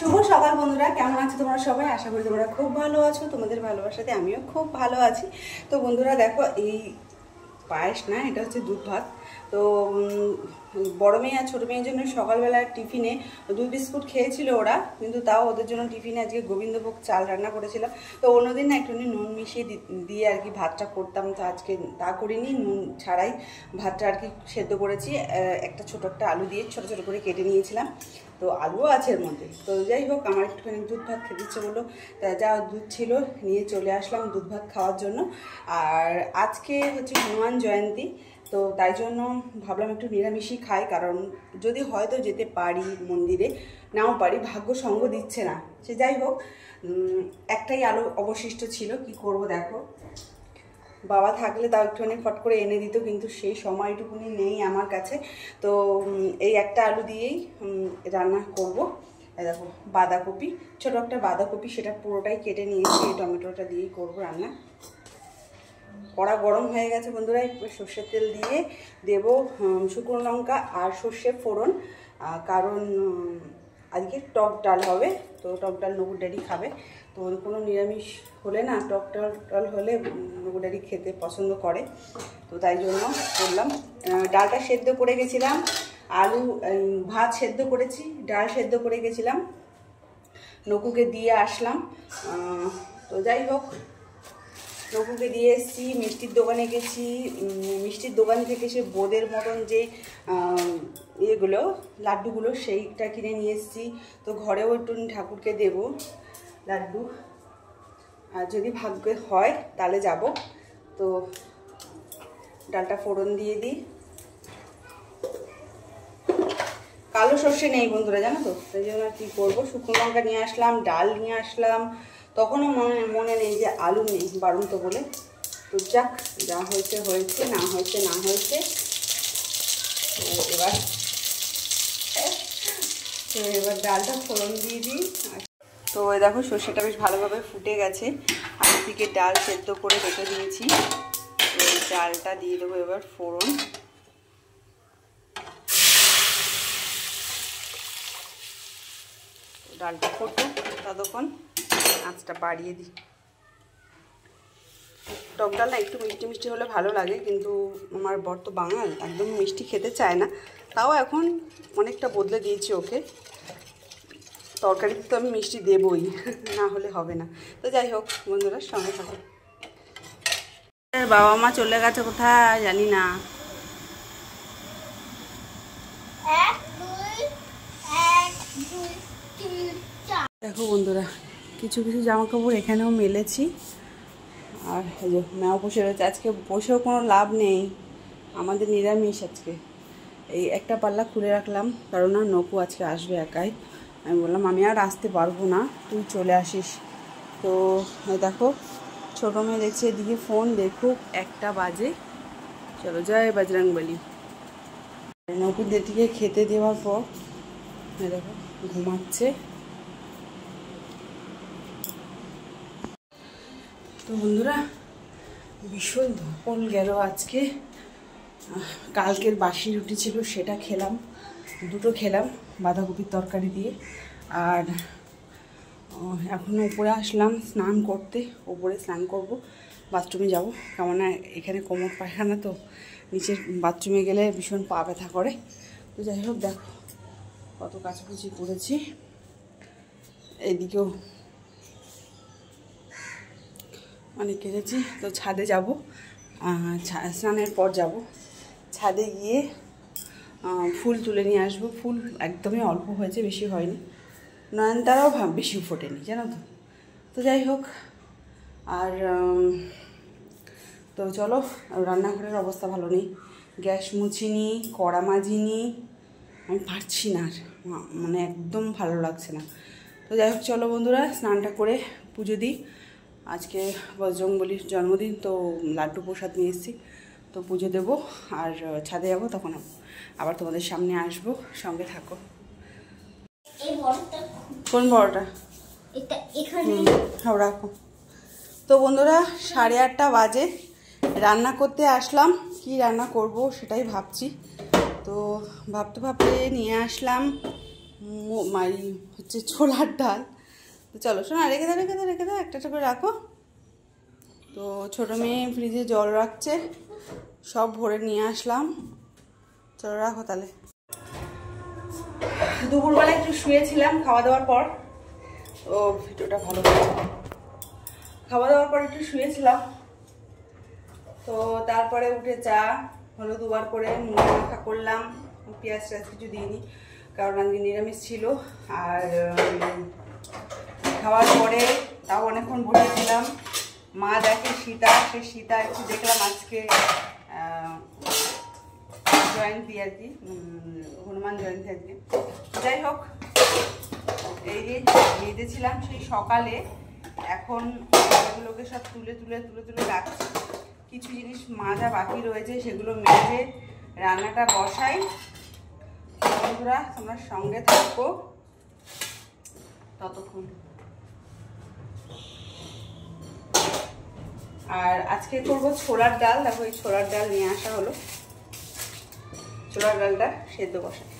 শুভ সকাল বন্ধুরা, কেমন আছো তোমরা সবাই? আশা করি তোমরা খুব ভালো আছো। তোমাদের ভালোবাসাতে আমিও খুব ভালো আছি। তো বন্ধুরা দেখো, এই পায়েস না, এটা হচ্ছে দুধ ভাত। তো বড় মেয়ে আর ছোটো মেয়ের জন্য সকালবেলা টিফিনে দুধ বিস্কুট খেয়েছিল ওরা, কিন্তু তাও ওদের জন্য টিফিনে আজকে গোবিন্দভোগ চাল রান্না করেছিলাম। তো অন্যদিন না একটুখানি নুন মিশিয়ে দিয়ে আর কি ভাতটা করতাম, তো আজকে তা করিনি, নুন ছাড়াই ভাতটা আর কি সেদ্ধ করেছি। একটা ছোটো একটা আলু দিয়ে ছোটো ছোটো করে কেটে নিয়েছিলাম, তো আলুও আছে এর মধ্যে। তো যাই হোক, আমার একটুখানি দুধ ভাত খেতে ইচ্ছে করলো, তা যা দুধ ছিল নিয়ে চলে আসলাম দুধ ভাত খাওয়ার জন্য। আর আজকে হচ্ছে হনুমান জয়ন্তী, তো তাই জন্য ভাবলাম একটু নিরামিষই খাই, কারণ যদি হয়তো যেতে পারি মন্দিরে, নাও পারি, ভাগ্য সঙ্গ দিচ্ছে না। সে যাই হোক, একটাই আলু অবশিষ্ট ছিল, কি করব দেখো। বাবা থাকলে তাও একটুখানি ফট করে এনে দিত, কিন্তু সেই সময়টুকুনি নেই আমার কাছে। তো এই একটা আলু দিয়েই রান্না করব। দেখো বাঁধাকপি, ছোটো একটা বাঁধাকপি, সেটা পুরোটাই কেটে নিয়েছি, এই টমেটোটা দিয়েই করব রান্না। কড়া গরম হয়ে গেছে বন্ধুরা, একটু সর্ষের তেল দিয়ে দেব শুকনো লঙ্কা আর সর্ষে ফোড়ন, কারণ আজকে টক ডাল হবে। তো টক ডাল নকুর ড্যাডি খাবে, তো কোনো নিরামিষ হলে না টক ডাল হলে নকুর ড্যাডি খেতে পছন্দ করে, তো তাই জন্য করলাম। ডালটা সেদ্ধ করে গেছিলাম, আলু ভাত সেদ্ধ করেছি, ডাল সেদ্ধ করে গেছিলাম, নকুকে দিয়ে আসলাম। তো যাই হোক, নকুকে দিয়ে এসেছি, মিষ্টির দোকানে গেছি, মিষ্টির দোকান থেকে সে বোঁদের মতন যে ইয়েগুলো লাড্ডুগুলো সেইটা কিনে নিয়ে এসেছি। তো ঘরেও একটু ঠাকুরকে দেব লাড্ডু, আর যদি ভাগ্যে হয় তাহলে যাব। তো ডালটা ফোড়ন দিয়ে দিই। কালো সর্ষে নেই বন্ধুরা, জানো তো, তাই জন্য আর কী করবো, শুকনো লঙ্কা নিয়ে আসলাম, ডাল নিয়ে আসলাম, তখনও মনে নেই যে আলু নেই, বাড়ন্ত বলে। তো যাক, যা হয়েছে হয়েছে, না হয়েছে না হয়েছে। এবার ডালটা ফোড়ন দিয়ে দিই। তো ওই দেখো, সর্ষেটা বেশ ভালোভাবে ফুটে গেছে, আর দিকে ডাল সেদ্ধ করে রেখে দিয়েছি। তো এই ডালটা দিয়ে দেবো এবার ফোড়ন। ডালটা ফুটুক ততক্ষণ আঁচটা বাড়িয়ে দিই। টক ডাল না একটু মিষ্টি মিষ্টি হলে ভালো লাগে, কিন্তু আমার বর তো বাঙাল, একদম মিষ্টি খেতে চায় না। তাও এখন অনেকটা বদলে দিয়েছি ওকে, তরকারিতে তো আমি মিষ্টি দেবই, না হলে হবে না। তো যাই হোক বন্ধুরা, সঙ্গে থাকো। বাবা মা চলে গেছে কোথায় জানি না। দেখো বন্ধুরা, কিছু কিছু জামা কাপড় এখানেও মেলেছি, আর এই যে ম্যাও বসে রয়েছে। আজকে বসেও কোনো লাভ নেই, আমাদের নিরামিষ আজকে। এই একটা পাল্লা খুলে রাখলাম, কারণ না নকু আজকে আসবে একাই। আমি বললাম আমি আর আসতে পারবো না, তুই চলে আসিস। তো দেখো, ছোটো মেয়ে দেখছে এদিকে ফোন, দেখুক, 1টা বাজে। চলো জয় বজরংবলী। নকুদের দিকে খেতে দেওয়ার পর দেখো ঘুমাচ্ছে। তো বন্ধুরা, ভীষণ ধকল গেল আজকে। কালকের বাসি রুটি ছিল, সেটা খেলাম, 2টো খেলাম বাঁধাকপির তরকারি দিয়ে। আর এখনও উপরে আসলাম স্নান করতে, উপরে স্নান করব, বাথরুমে যাব। কেননা এখানে কোমর পায়খানা, তো নিচের বাথরুমে গেলে ভীষণ পা ব্যথা করে। তো যাই হোক, দেখো কত কাচাকুচি করেছি, এইদিকেও অনেক কেটেছি। তো ছাদে যাব, স্নানের পর যাব ছাদে, গিয়ে ফুল তুলে নিয়ে আসবো। ফুল একদমই অল্প হয়েছে, বেশি হয়নি, নয়নতারাও বেশি ফোটেনি, জানো তো। তো যাই হোক, আর তো চলো, রান্নাঘরের অবস্থা ভালো নেই, গ্যাস মুছিনি, কড়া মাজিনি, আমি পারছি না আর, মানে একদম ভালো লাগছে না। তো যাই হোক চলো বন্ধুরা, স্নানটা করে পুজো দিই। আজকে বজরংবলীর জন্মদিন, তো লাড্ডু প্রসাদ নিয়ে এসেছি, তো পুজো দেবো। আর ছাদে যাবো, তখন আবার তোমাদের সামনে আসবো, সঙ্গে থাকো। কোন বড়টা? হ্যাঁ, রাখো। তো বন্ধুরা, 8:30 বাজে, রান্না করতে আসলাম। কি রান্না করব সেটাই ভাবছি। তো ভাবতে ভাবতে নিয়ে আসলাম মাই হচ্ছে ছোলার ডাল। তো চলো শোনা, রেখে দাও রেখে দাও রেখে দাও, একটা করে রাখো। তো ছোটো মেয়ে ফ্রিজে জল রাখছে, সব ভরে নিয়ে আসলাম। চলো রাখো তাহলে। দুপুরবেলা একটু শুয়েছিলাম খাওয়া দাওয়ার পর, তো ভিডিওটা ভালো হয়েছে। খাওয়া দাওয়ার পর একটু শুয়েছিলাম, তো তারপরে উঠে চা হলো দুবার করে, মুড়ি মাখা করলাম, পেঁয়াজ টেয়াজ কিছু দিইনি কারণ আজকে নিরামিষ ছিল। আর খাওয়ার পরে তাও অনেকক্ষণ বসেছিলাম। মা দেখে সীতা, সে সীতা একটু দেখলাম আজকে জয়ন্তী আর কি, হনুমান জয়ন্তী আজকে। যাই হোক, এই যে মেজেছিলাম সেই সকালে, এখন এগুলোকে সব তুলে তুলে তুলে তুলে রাখছি। কিছু জিনিস মাজা বাকি রয়েছে, সেগুলো মেজে রান্নাটা বসাই। বন্ধুরা তোমরা সঙ্গে থাকো ততক্ষণ। আর আজকে করবো ছোলার ডাল। দেখো এই ছোলার ডাল নিয়ে আসা হলো, ছোলার ডালটা সেদ্ধ বসাই।